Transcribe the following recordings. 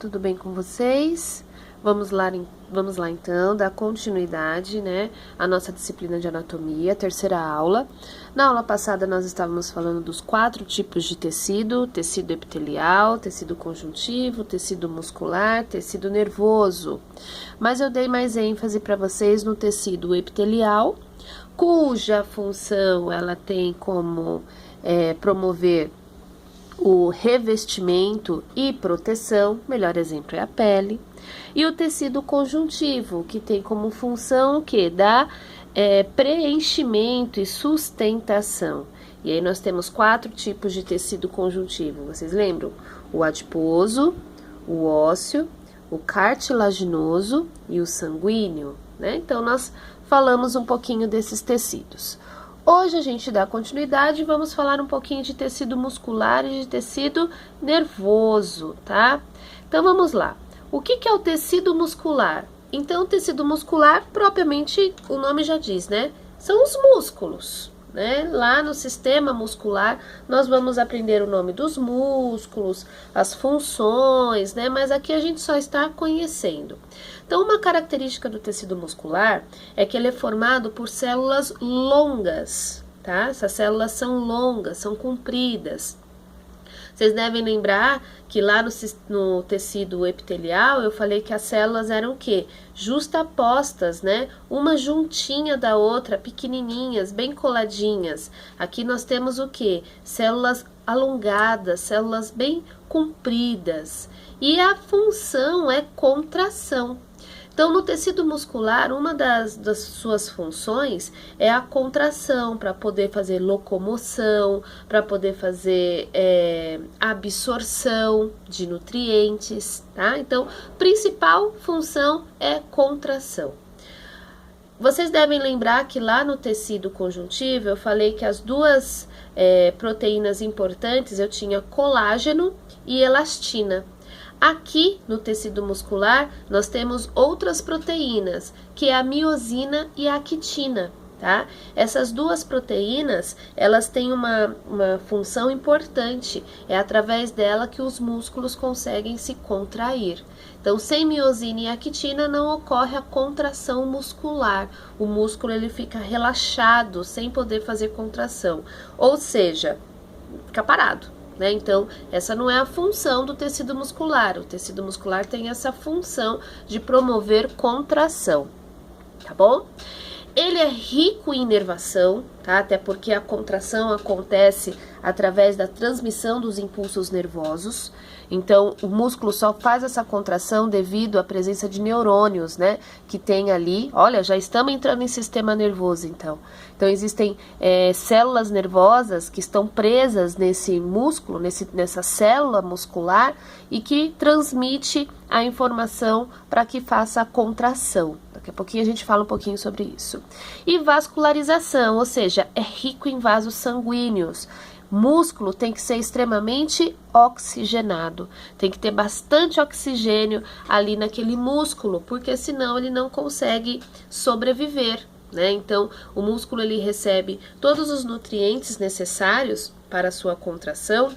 tudo bem com vocês? Vamos lá então, dar continuidade, né, à nossa disciplina de anatomia, terceira aula. Na aula passada nós estávamos falando dos 4 tipos de tecido: tecido epitelial, tecido conjuntivo, tecido muscular, tecido nervoso. Mas eu dei mais ênfase para vocês no tecido epitelial, cuja função ela tem como promover o revestimento e proteção, melhor exemplo é a pele, e o tecido conjuntivo, que tem como função o que? Dar preenchimento e sustentação. E aí nós temos 4 tipos de tecido conjuntivo, vocês lembram? O adiposo, o ósseo, o cartilaginoso e o sanguíneo, né? Então nós falamos um pouquinho desses tecidos. Hoje a gente dá continuidade e vamos falar um pouquinho de tecido muscular e de tecido nervoso, tá? Então vamos lá. O que é o tecido muscular? Então o tecido muscular, propriamente o nome já diz, né? São os músculos, né? Lá no sistema muscular nós vamos aprender o nome dos músculos, as funções, né? Mas aqui a gente só está conhecendo. Então, uma característica do tecido muscular é que ele é formado por células longas, tá? Essas células são longas, são compridas. Vocês devem lembrar que lá no tecido epitelial eu falei que as células eram o quê? Justapostas, né? Uma juntinha da outra, pequenininhas, bem coladinhas. Aqui nós temos o quê? Células alongadas, células bem compridas. E a função é contração. Então, no tecido muscular, uma das suas funções é a contração, para poder fazer locomoção, para poder fazer absorção de nutrientes, tá? Então, principal função é contração. Vocês devem lembrar que lá no tecido conjuntivo, eu falei que as duas proteínas importantes, eu tinha colágeno e elastina. Aqui no tecido muscular nós temos outras proteínas, que é a miosina e a actina, tá? Essas duas proteínas, elas têm uma função importante, é através dela que os músculos conseguem se contrair. Então, sem miosina e actina não ocorre a contração muscular, o músculo ele fica relaxado, sem poder fazer contração, ou seja, fica parado. Né? Então, essa não é a função do tecido muscular. O tecido muscular tem essa função de promover contração, tá bom? Ele é rico em inervação, tá? Até porque a contração acontece através da transmissão dos impulsos nervosos. Então, o músculo só faz essa contração devido à presença de neurônios, né? Que tem ali, olha, já estamos entrando em sistema nervoso, então. Então, existem células nervosas que estão presas nesse músculo, nessa célula muscular e que transmite a informação para que faça a contração. Daqui a pouquinho a gente fala um pouquinho sobre isso. E vascularização, ou seja, é rico em vasos sanguíneos. Músculo tem que ser extremamente oxigenado, tem que ter bastante oxigênio ali naquele músculo, porque senão ele não consegue sobreviver, né? Então, o músculo ele recebe todos os nutrientes necessários para a sua contração,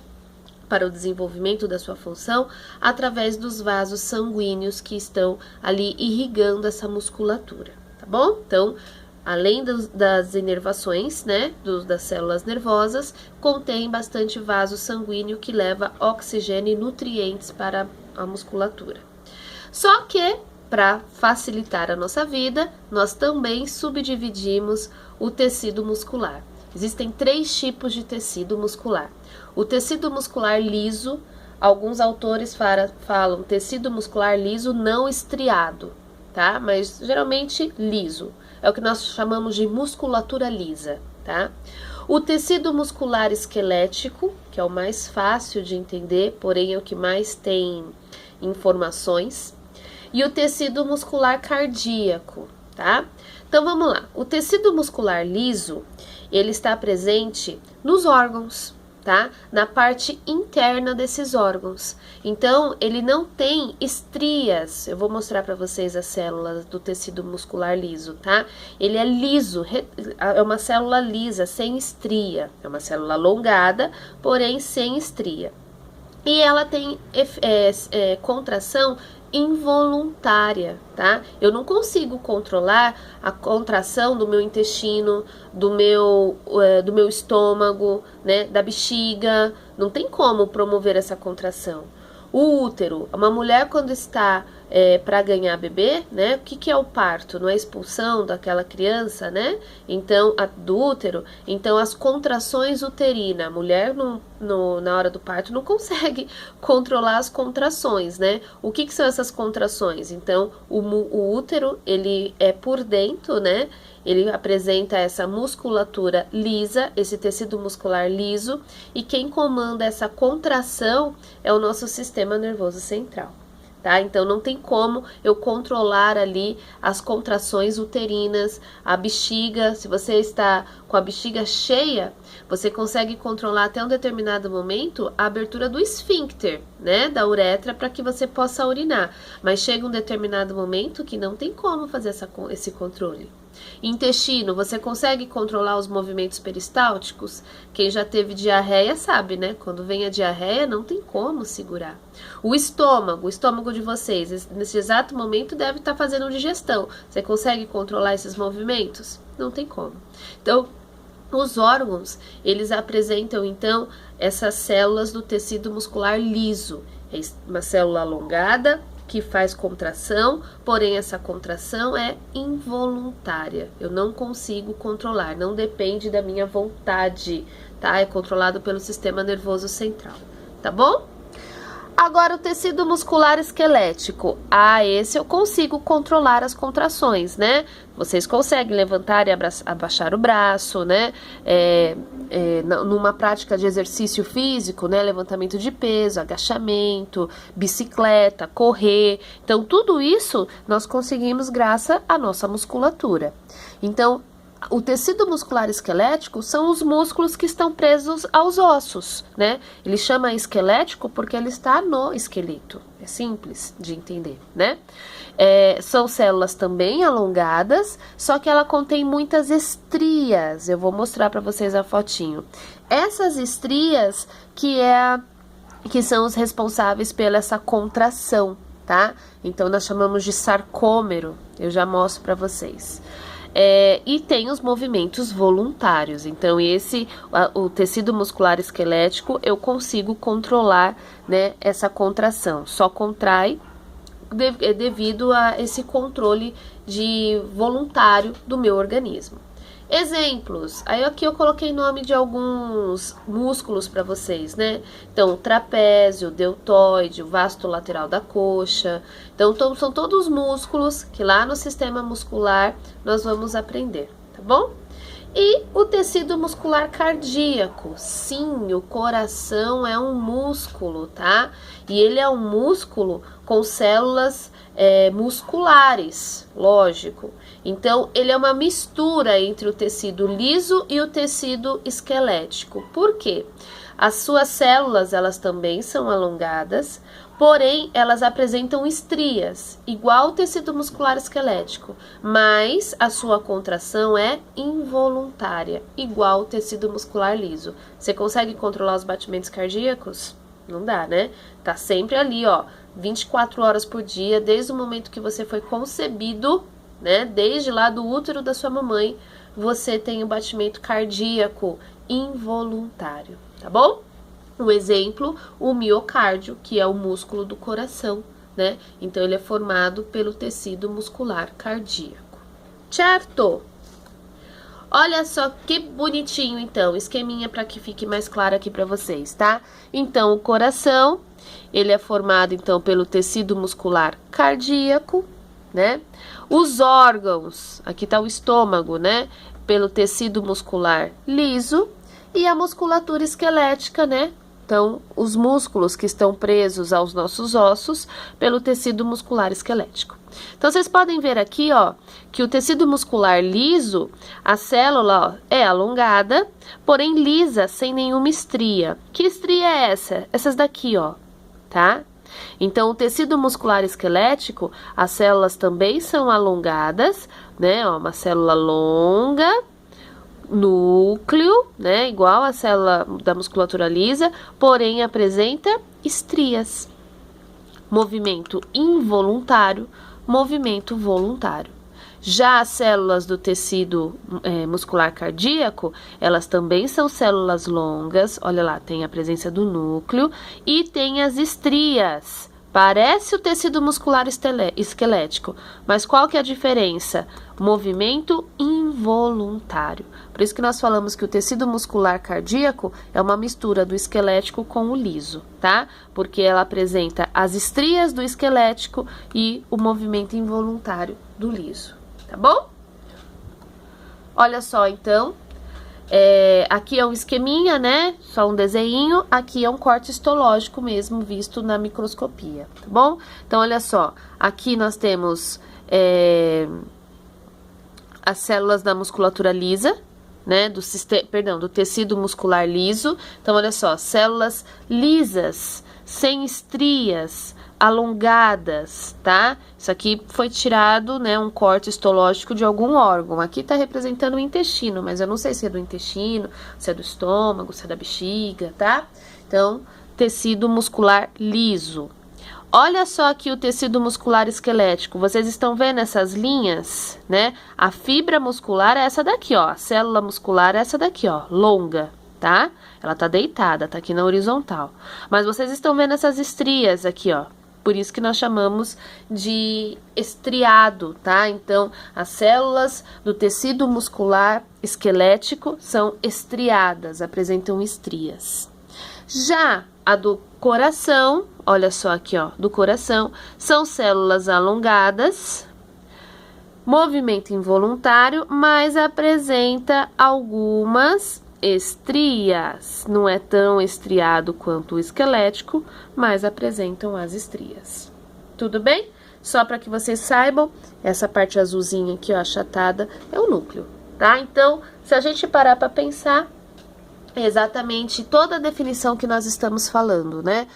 para o desenvolvimento da sua função, através dos vasos sanguíneos que estão ali irrigando essa musculatura, tá bom? Então, além das inervações, né, das células nervosas, contém bastante vaso sanguíneo que leva oxigênio e nutrientes para a musculatura. Só que, para facilitar a nossa vida, nós também subdividimos o tecido muscular. Existem 3 tipos de tecido muscular. O tecido muscular liso, alguns autores falam tecido muscular liso não estriado, tá? Mas geralmente liso. É o que nós chamamos de musculatura lisa, tá? O tecido muscular esquelético, que é o mais fácil de entender, porém é o que mais tem informações. E o tecido muscular cardíaco, tá? Então vamos lá. O tecido muscular liso, ele está presente nos órgãos, tá? Na parte interna desses órgãos. Então, ele não tem estrias. Eu vou mostrar para vocês as células do tecido muscular liso, tá? Ele é liso, é uma célula lisa, sem estria. É uma célula alongada, porém sem estria. e ela tem contração involuntária, tá? Eu não consigo controlar a contração do meu intestino, do meu estômago, né, da bexiga, não tem como promover essa contração. O útero, uma mulher quando está para ganhar bebê, né? O que é o parto? Não é a expulsão daquela criança, né? Então, do útero. Então, as contrações uterinas, a mulher na hora do parto não consegue controlar as contrações, né? O que são essas contrações? Então, o útero, ele é por dentro, né? Ele apresenta essa musculatura lisa, esse tecido muscular liso, e quem comanda essa contração é o nosso sistema nervoso central, tá? Então não tem como eu controlar ali as contrações uterinas, a bexiga. Se você está com a bexiga cheia, você consegue controlar até um determinado momento a abertura do esfíncter, né, da uretra, para que você possa urinar. Mas chega um determinado momento que não tem como fazer esse controle. Intestino, você consegue controlar os movimentos peristálticos? Quem já teve diarreia sabe, né? Quando vem a diarreia, não tem como segurar. O estômago de vocês, nesse exato momento, deve estar fazendo digestão. Você consegue controlar esses movimentos? Não tem como. Então, os órgãos, eles apresentam, então, essas células do tecido muscular liso. É uma célula alongada, que faz contração, porém essa contração é involuntária. Eu não consigo controlar, não depende da minha vontade, tá? É controlado pelo sistema nervoso central, tá bom? Agora, o tecido muscular esquelético. Esse eu consigo controlar as contrações, né? Vocês conseguem levantar e abaixar o braço, né? Numa prática de exercício físico, né? Levantamento de peso, agachamento, bicicleta, correr. Então, tudo isso nós conseguimos graças à nossa musculatura. Então, o tecido muscular esquelético são os músculos que estão presos aos ossos, né? Ele chama esquelético porque ele está no esqueleto. É simples de entender, né? São células também alongadas, só que ela contém muitas estrias. Eu vou mostrar para vocês a fotinho. Essas estrias que são os responsáveis pela essa contração, tá? Então, nós chamamos de sarcômero. Eu já mostro para vocês. E tem os movimentos voluntários. Então, o tecido muscular esquelético, eu consigo controlar, né, essa contração. Só contrai devido a esse controle voluntário do meu organismo. Exemplos. Aí aqui eu coloquei nome de alguns músculos para vocês, né? Então, o trapézio, o deltoide, o vasto lateral da coxa. Então, são todos músculos que lá no sistema muscular nós vamos aprender, tá bom? E o tecido muscular cardíaco. Sim, o coração é um músculo, tá? E ele é um músculo com células musculares, lógico. Então, ele é uma mistura entre o tecido liso e o tecido esquelético. Por quê? As suas células, elas também são alongadas, porém, elas apresentam estrias, igual o tecido muscular esquelético, mas a sua contração é involuntária, igual o tecido muscular liso. Você consegue controlar os batimentos cardíacos? Não dá, né? Tá sempre ali, ó, 24 horas por dia, desde o momento que você foi concebido, né? Desde lá do útero da sua mamãe, você tem o batimento cardíaco involuntário, tá bom? Um exemplo, o miocárdio, que é o músculo do coração, né? Então, ele é formado pelo tecido muscular cardíaco. Certo? Olha só que bonitinho, então, esqueminha para que fique mais claro aqui para vocês, tá? Então, o coração, ele é formado, então, pelo tecido muscular cardíaco, né? Os órgãos, aqui tá o estômago, né? Pelo tecido muscular liso e a musculatura esquelética, né? Então, os músculos que estão presos aos nossos ossos pelo tecido muscular esquelético. Então, vocês podem ver aqui, ó, que o tecido muscular liso, a célula, ó, é alongada, porém lisa, sem nenhuma estria. Que estria é essa? Essas daqui, ó, tá? Então, o tecido muscular esquelético, as células também são alongadas, né? Ó, uma célula longa, núcleo, né, igual a célula da musculatura lisa, porém apresenta estrias. Movimento involuntário, movimento voluntário. Já as células do tecido muscular cardíaco, elas também são células longas, olha lá, tem a presença do núcleo e tem as estrias. Parece o tecido muscular esquelético, mas qual que é a diferença? Movimento involuntário. Por isso que nós falamos que o tecido muscular cardíaco é uma mistura do esquelético com o liso, tá? Porque ela apresenta as estrias do esquelético e o movimento involuntário do liso, tá bom? Olha só, então, aqui é um esqueminha, né? Só um desenho. Aqui é um corte histológico mesmo, visto na microscopia, tá bom? Então, olha só. Aqui nós temos as células da musculatura lisa, né? Do tecido muscular liso. Então, olha só. Células lisas, sem estrias, alongadas, tá? Isso aqui foi tirado, né, um corte histológico de algum órgão. Aqui tá representando o intestino, mas eu não sei se é do intestino, se é do estômago, se é da bexiga, tá? Então, tecido muscular liso. Olha só aqui o tecido muscular esquelético. Vocês estão vendo essas linhas, né? A fibra muscular é essa daqui, ó. A célula muscular é essa daqui, ó, longa, tá? Ela tá deitada, tá aqui na horizontal. Mas vocês estão vendo essas estrias aqui, ó. Por isso que nós chamamos de estriado, tá? Então, as células do tecido muscular esquelético são estriadas, apresentam estrias. Já a do coração, olha só aqui, ó, do coração, são células alongadas, movimento involuntário, mas apresenta algumas estrias. Não é tão estriado quanto o esquelético, mas apresentam as estrias. Tudo bem? Só para que vocês saibam, essa parte azulzinha aqui, ó, achatada, é o núcleo, tá? Então, se a gente parar para pensar, é exatamente toda a definição que nós estamos falando, né?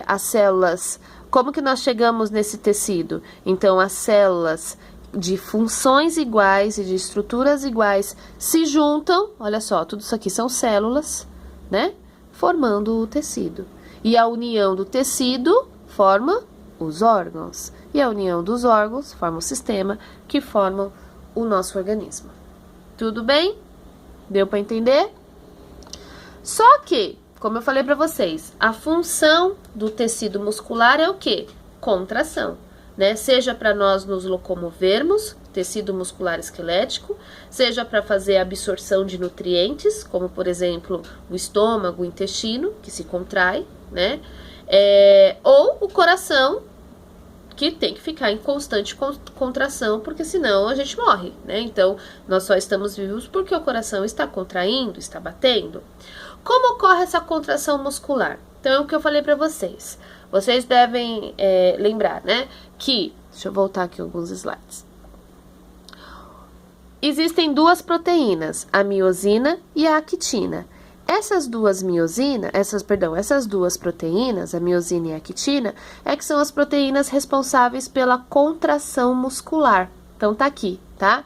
As células, como que nós chegamos nesse tecido? Então, as células de funções iguais e de estruturas iguais se juntam, olha só, tudo isso aqui são células, né? Formando o tecido. E a união do tecido forma os órgãos. E a união dos órgãos forma o sistema que formam o nosso organismo. Tudo bem? Deu para entender? Só que, como eu falei para vocês, a função do tecido muscular é o quê? Contração. Né? Seja para nós nos locomovermos, tecido muscular esquelético, seja para fazer a absorção de nutrientes, como por exemplo o estômago, o intestino, que se contrai, né? Ou o coração, que tem que ficar em constante contração, porque senão a gente morre, né? Então, nós só estamos vivos porque o coração está contraindo, está batendo. Como ocorre essa contração muscular? Então, é o que eu falei para vocês. Vocês devem lembrar, né, que... Deixa eu voltar aqui alguns slides. Existem duas proteínas, a miosina e a actina. Essas duas proteínas, a miosina e a actina, que são as proteínas responsáveis pela contração muscular. Então, tá aqui, tá?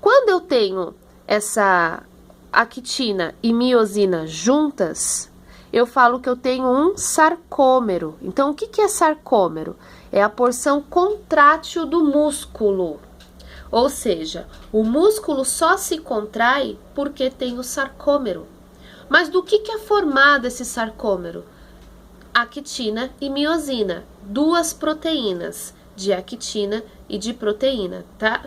Quando eu tenho essa actina e miosina juntas, eu falo que eu tenho um sarcômero. Então, o que é sarcômero? É a porção contrátil do músculo. Ou seja, o músculo só se contrai porque tem o sarcômero. Mas do que é formado esse sarcômero? Actina e miosina, duas proteínas de actina e de proteína, tá?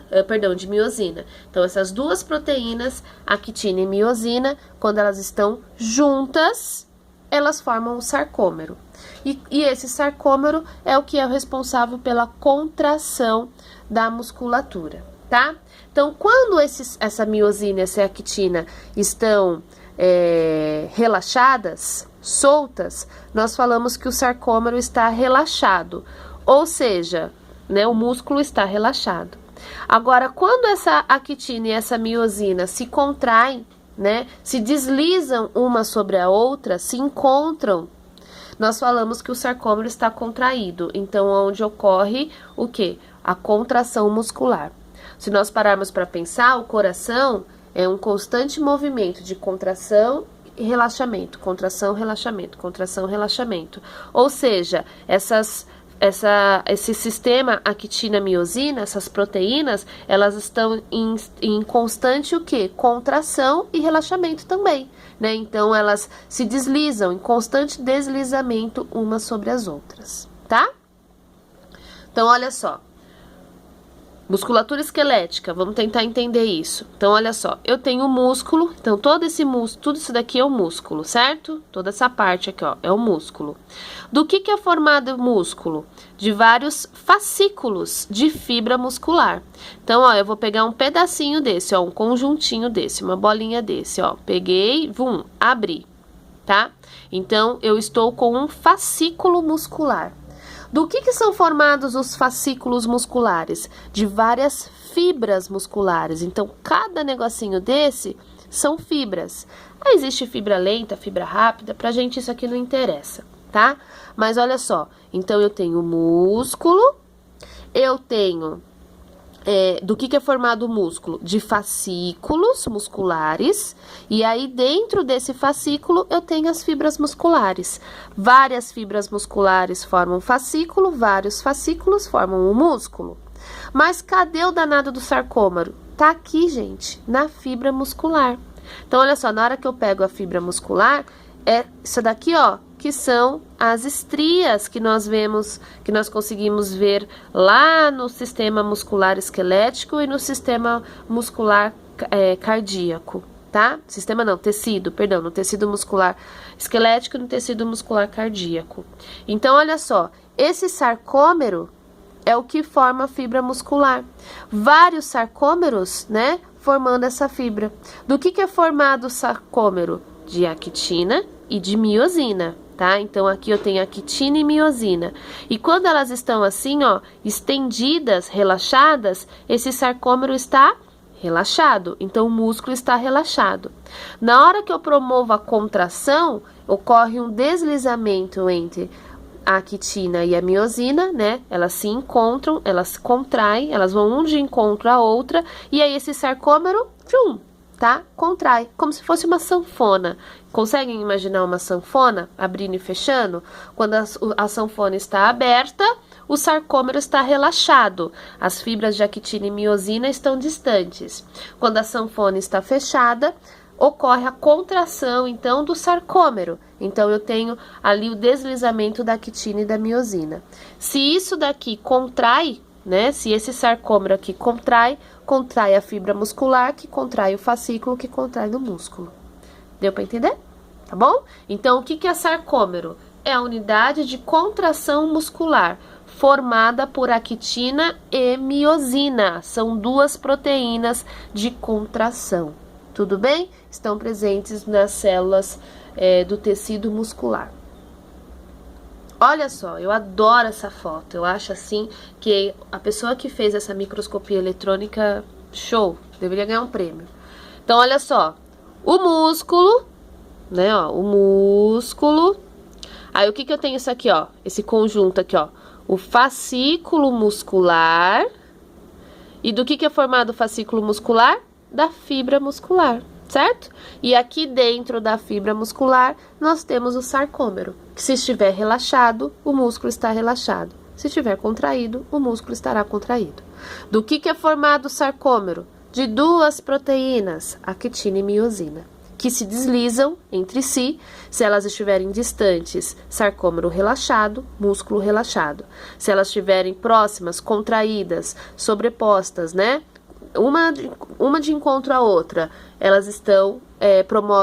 De miosina. Então, essas duas proteínas, actina e miosina, quando elas estão juntas, elas formam o sarcômero. E esse sarcômero é o que é o responsável pela contração da musculatura, tá? Então, quando essa miosina e essa actina estão relaxadas, soltas, nós falamos que o sarcômero está relaxado, ou seja, né, o músculo está relaxado. Agora, quando essa actina e essa miosina se contraem, né, se deslizam uma sobre a outra, se encontram, nós falamos que o sarcômero está contraído. Então, onde ocorre o quê? A contração muscular. Se nós pararmos para pensar, o coração, É um constante movimento de contração e relaxamento, contração, relaxamento, contração, relaxamento. Ou seja, esse sistema actina-miosina, essas proteínas, elas estão em constante o quê? Contração e relaxamento também, né? Então, elas se deslizam, em constante deslizamento umas sobre as outras, tá? Então, olha só. Musculatura esquelética, vamos tentar entender isso. Então, olha só, eu tenho músculo, então todo esse músculo, tudo isso daqui é o músculo, certo? Toda essa parte aqui, ó, é o músculo. Do que é formado o músculo? De vários fascículos de fibra muscular. Então, ó, eu vou pegar um pedacinho desse, ó, um conjuntinho desse, uma bolinha desse, ó. Peguei, vum, abri, tá? Então, eu estou com um fascículo muscular. Do que são formados os fascículos musculares? De várias fibras musculares. Então, cada negocinho desse são fibras. Aí existe fibra lenta, fibra rápida, pra gente isso aqui não interessa, tá? Mas olha só, então eu tenho músculo, eu tenho... do que é formado o músculo? De fascículos musculares, e aí dentro desse fascículo eu tenho as fibras musculares. Várias fibras musculares formam fascículo, vários fascículos formam o músculo. Mas cadê o danado do sarcômero? Tá aqui, gente, na fibra muscular. Então, olha só, na hora que eu pego a fibra muscular, é isso daqui, ó, que são as estrias que nós vemos, que nós conseguimos ver lá no sistema muscular esquelético e no sistema muscular cardíaco, tá? Sistema não, tecido, perdão, no tecido muscular esquelético e no tecido muscular cardíaco. Então, olha só, esse sarcômero é o que forma a fibra muscular. Vários sarcômeros, né, formando essa fibra. Do que é formado o sarcômero? De actina e de miosina, tá? Então, aqui eu tenho actina e miosina. E quando elas estão assim, ó, estendidas, relaxadas, esse sarcômero está relaxado. Então, o músculo está relaxado. Na hora que eu promovo a contração, ocorre um deslizamento entre a actina e a miosina, né? Elas se encontram, elas se contraem, elas vão um de encontro à outra, e aí esse sarcômero, tá? Contrai, como se fosse uma sanfona. Conseguem imaginar uma sanfona abrindo e fechando? Quando a sanfona está aberta, o sarcômero está relaxado. As fibras de actina e miosina estão distantes. Quando a sanfona está fechada, ocorre a contração, então, do sarcômero. Então, eu tenho ali o deslizamento da actina e da miosina. Se isso daqui contrai, né? Se esse sarcômero aqui contrai a fibra muscular, que contrai o fascículo, que contrai no músculo. Deu para entender? Tá bom? Então, o que é sarcômero? É a unidade de contração muscular, formada por actina e miosina. São duas proteínas de contração. Tudo bem? Estão presentes nas células do tecido muscular. Olha só, eu adoro essa foto. Eu acho assim que a pessoa que fez essa microscopia eletrônica, show, deveria ganhar um prêmio. Então, olha só, o músculo, né, ó, o músculo. Aí, o que eu tenho isso aqui, ó, esse conjunto aqui, ó, o fascículo muscular. E do que é formado o fascículo muscular? Da fibra muscular, certo? E aqui dentro da fibra muscular, nós temos o sarcômero, que se estiver relaxado, o músculo está relaxado. Se estiver contraído, o músculo estará contraído. Do que é formado o sarcômero? De duas proteínas, actina e miosina, que se deslizam entre si. Se elas estiverem distantes, sarcômero relaxado, músculo relaxado. Se elas estiverem próximas, contraídas, sobrepostas, né? Uma de encontro à outra, elas estão promovem